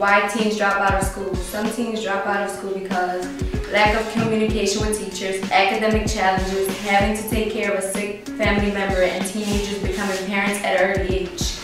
Why teens drop out of school. Some teens drop out of school because lack of communication with teachers, academic challenges, having to take care of a sick family member, and teenagers becoming parents at an early age.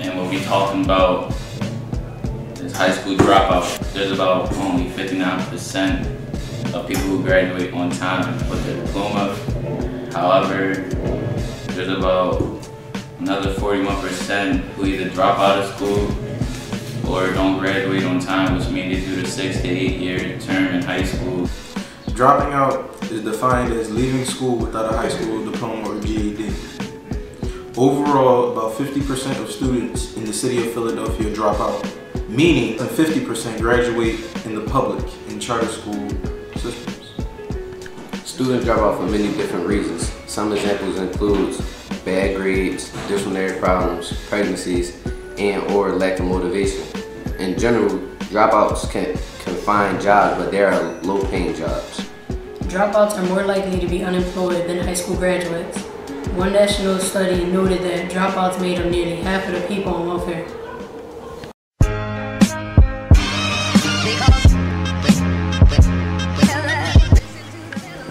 And what we talking about is high school dropout. There's about only 59% of people who graduate on time with their diploma. However, there's about another 41% who either drop out of school or don't graduate on time, which means they do the 6 to 8 year term in high school. Dropping out is defined as leaving school without a high school diploma or GED. Overall, about 50% of students in the city of Philadelphia drop out, meaning 50% graduate in the public and charter school systems. Students drop out for many different reasons. Some examples include bad grades, disciplinary problems, pregnancies, and or lack of motivation. In general, dropouts can find jobs, but they are low-paying jobs. Dropouts are more likely to be unemployed than high school graduates. One national study noted that dropouts made up nearly half of the people on welfare.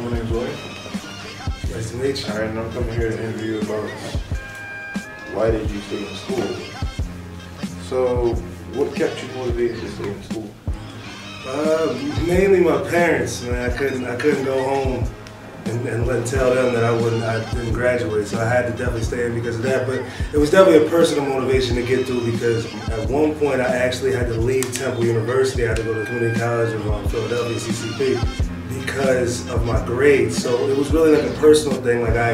My name's Lloyd. Nice to meet you. Alright, and I'm coming here to interview you about why did you stay in school. So, what kept you motivated to stay in school? Mainly my parents, man. I couldn't go home and tell them that I didn't graduate, so I had to definitely stay in because of that. But it was definitely a personal motivation to get through because at one point I actually had to leave Temple University. I had to go to Community College of Philadelphia, CCP, because of my grades. So it was really like a personal thing. Like I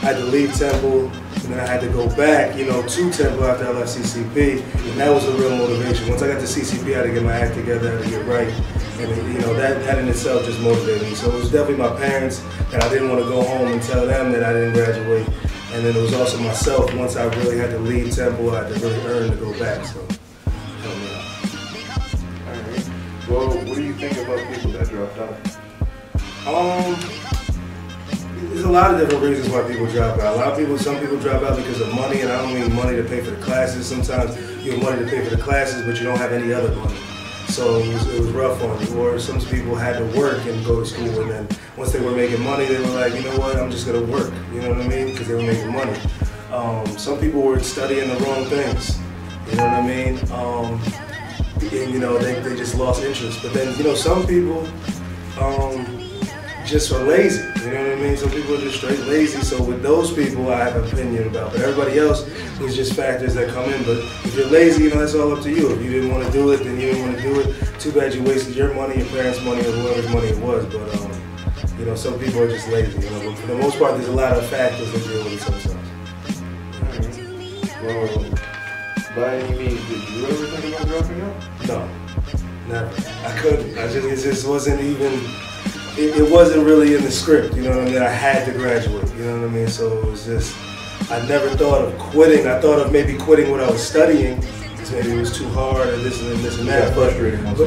had to leave Temple, and then I had to go back, to Temple after I left CCP, and that was a real motivation. Once I got to CCP, I had to get my act together, I had to get right, and that in itself just motivated me. So it was definitely my parents that I didn't want to go home and tell them that I didn't graduate, and then it was also myself. Once I really had to leave Temple, I had to really earn to go back. So help me out. All right. Well, what do you think about people that dropped out? There's a lot of different reasons why people drop out. Some people drop out because of money, and I don't mean money to pay for the classes. Sometimes you have money to pay for the classes, but you don't have any other money. So it was rough on you. Or some people had to work and go to school, and then once they were making money, they were like, you know what, I'm just gonna work. You know what I mean? Because they were making money. Some people were studying the wrong things. You know what I mean? And they just lost interest. But then some people just are lazy, you know what I mean? Some people are just straight lazy, so with those people I have an opinion about, but everybody else is just factors that come in. But if you're lazy, that's all up to you. If you didn't want to do it, then you didn't want to do it. Too bad you wasted your money, your parents' money, or whoever's money it was, but some people are just lazy, but for the most part there's a lot of factors that deal with it sometimes. Well, by any means, did you ever think about dropping out? No, never. I couldn't. It just wasn't even. It wasn't really in the script, you know what I mean? I had to graduate, you know what I mean? So it was just, I never thought of quitting. I thought of maybe quitting what I was studying, because maybe it was too hard and this and that. But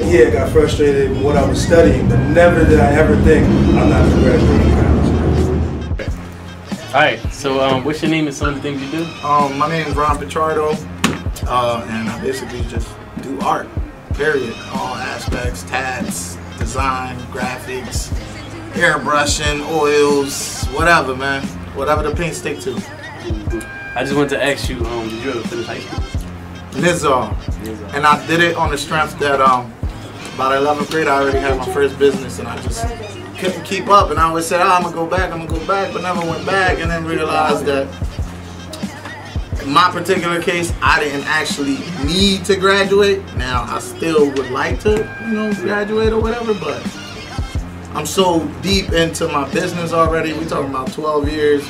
yeah, I got frustrated with what I was studying, but never did I ever think I'm not going to graduate college. Alright, so what's your name and some of the things you do? My name is Ron Pichardo, and I basically just do art, period. All aspects, tats, design, graphics, airbrushing, oils, whatever, man. Whatever the paint stick to. I just wanted to ask you, did you ever finish high school? Nizar. And I did it on the strength that about 11th grade I already had my first business, and I just couldn't keep up, and I always said, I'm gonna go back, but never went back, and then realized that in my particular case, I didn't actually need to graduate. Now, I still would like to, graduate or whatever, but I'm so deep into my business already. We're talking about 12 years,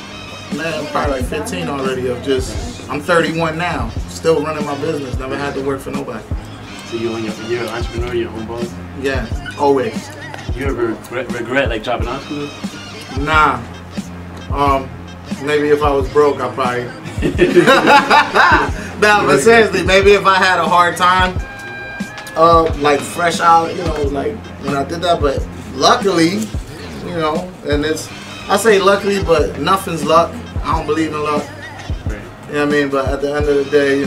man, probably like 15 already of just, I'm 31 now, still running my business, never had to work for nobody. So you're an entrepreneur, you're your own boss? Yeah, always. You ever regret like dropping out of school? Nah. Maybe if I was broke, I probably. Nah, but seriously, maybe if I had a hard time, like fresh out, like when I did that. But luckily, and I say luckily, but nothing's luck. I don't believe in luck. Right. You know what I mean? But at the end of the day,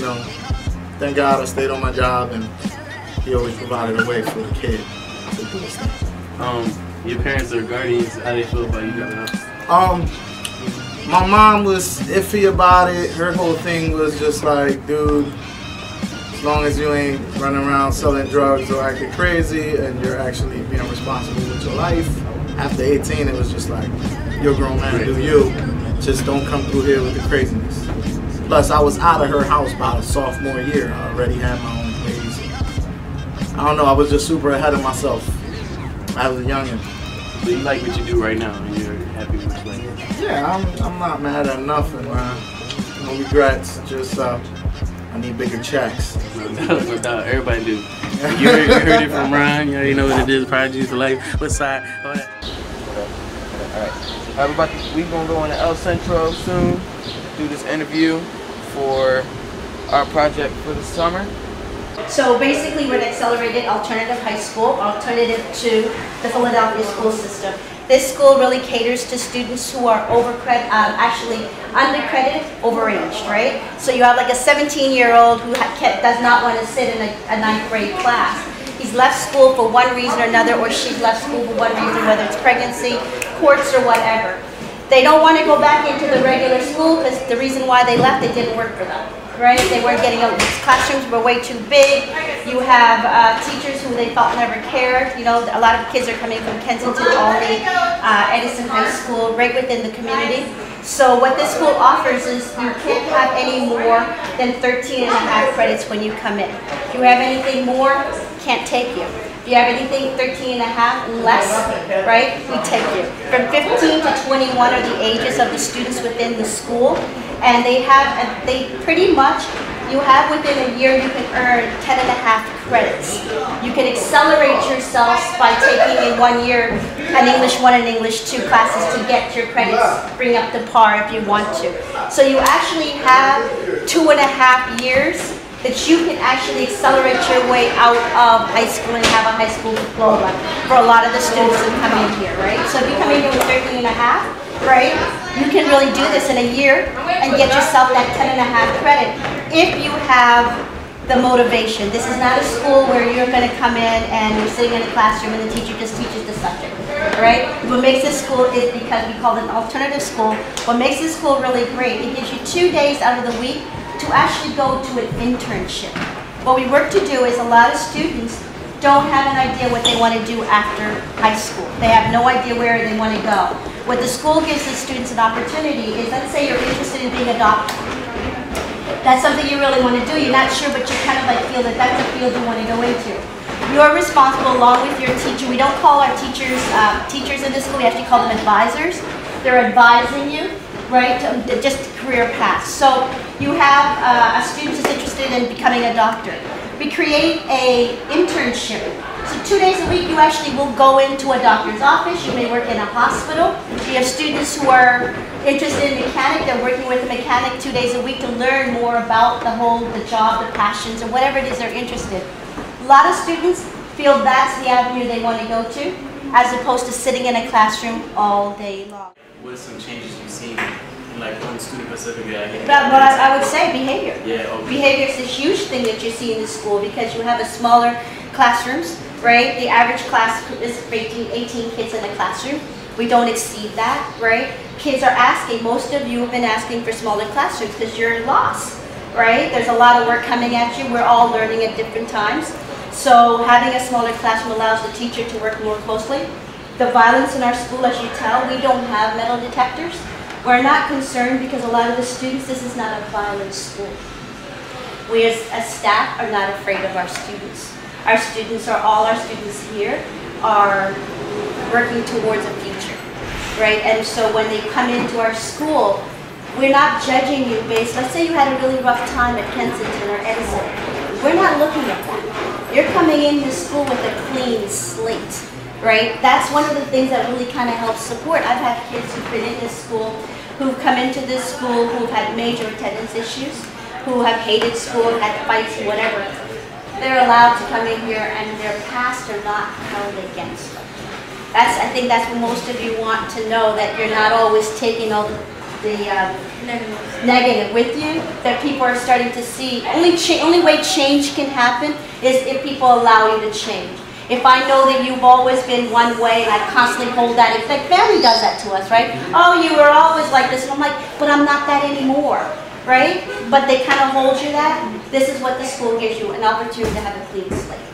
thank God I stayed on my job and he always provided a way for the kid to do his thing. Your parents or guardians, how they feel about you dropping out? My mom was iffy about it. Her whole thing was just like, dude, as long as you ain't running around selling drugs or acting crazy and you're actually being responsible with your life. After 18, it was just like, you're a grown man, do you. Just don't come through here with the craziness. Plus, I was out of her house by the sophomore year. I already had my own place. I don't know, I was just super ahead of myself. I was a youngin'. So you like what you do right now and you're happy with what you like? Yeah, I'm not mad at nothing, man. No regrets, just I need bigger checks. No doubt, everybody do. You heard it from Ron, you already know what it is, prodigies for life. What side? All that. Alright, we gonna go on to El Centro soon, do this interview for our project for the summer. So basically we're an accelerated alternative high school, alternative to the Philadelphia school system. This school really caters to students who are actually undercredited, overaged, right? So you have like a 17-year-old who does not want to sit in a 9th grade class. He's left school for one reason or another, or she's left school for one reason, whether it's pregnancy, courts, or whatever. They don't want to go back into the regular school because the reason why they left, it didn't work for them. Right? They weren't getting out. These classrooms were way too big. You have teachers who they felt never cared. You know, a lot of kids are coming from Kensington, Albany, Edison High School, right within the community. So what this school offers is you can't have any more than 13.5 credits when you come in. If you have anything more, can't take you. If you have anything 13.5 less, right, we take you. From 15 to 21 are the ages of the students within the school. And they pretty much, you have within a year, you can earn 10.5 credits. You can accelerate yourself by taking in 1 year an English 1 and English 2 classes to get your credits, bring up to par if you want to. So you actually have 2.5 years that you can actually accelerate your way out of high school and have a high school diploma for a lot of the students that come in here, right? So if you come in here with 13.5, right, you can really do this in a year and get yourself that 10.5 credit if you have the motivation. This is not a school where you're going to come in and you're sitting in a classroom and the teacher just teaches the subject, right? What makes this school is, because we call it an alternative school, what makes this school really great, it gives you 2 days out of the week to actually go to an internship. What we work to do is a lot of students don't have an idea what they want to do after high school. They have no idea where they want to go. What the school gives the students an opportunity is, let's say you're interested in being a doctor. That's something you really want to do. You're not sure, but you kind of like feel that that's a field you want to go into. You're responsible along with your teacher. We don't call our teachers teachers in this school. We actually call them advisors. They're advising you, right, to just career paths. So you have a student who's interested in becoming a doctor. We create a internship. So 2 days a week you actually will go into a doctor's office. You may work in a hospital. We have students who are interested in mechanic. They're working with a mechanic 2 days a week to learn more about the job, the passions, or whatever it is they're interested. A lot of students feel that's the avenue they want to go to, as opposed to sitting in a classroom all day long. What are some changes you've seen? Like on student specifically, What I would say, behavior. Yeah, okay. Behavior is a huge thing that you see in the school because you have a smaller classrooms, right? The average class is 18 kids in a classroom. We don't exceed that, right? Kids are asking, most of you have been asking for smaller classrooms because you're lost, right? There's a lot of work coming at you. We're all learning at different times. So having a smaller classroom allows the teacher to work more closely. The violence in our school, as you tell, we don't have metal detectors. We're not concerned because a lot of the students, this is not a violent school. We as staff are not afraid of our students. Our students all our students here are working towards a future, right? And so when they come into our school, we're not judging you based, let's say you had a really rough time at Kensington or Edison. We're not looking at that. You're coming into school with a clean slate, right? That's one of the things that really kind of helps support. I've had kids who've been in this school, who've come into this school, who've had major attendance issues, who have hated school, had fights, whatever. They're allowed to come in here and their past are not held against them. I think that's what most of you want to know, that you're not always taking all the negative with you, that people are starting to see. Only way change can happen is if people allow you to change. If I know that you've always been one way and I constantly hold that, it's like family does that to us, right? Oh, you were always like this, and I'm like, but I'm not that anymore, right? But they kind of hold you that. This is what the school gives you, an opportunity to have a clean slate.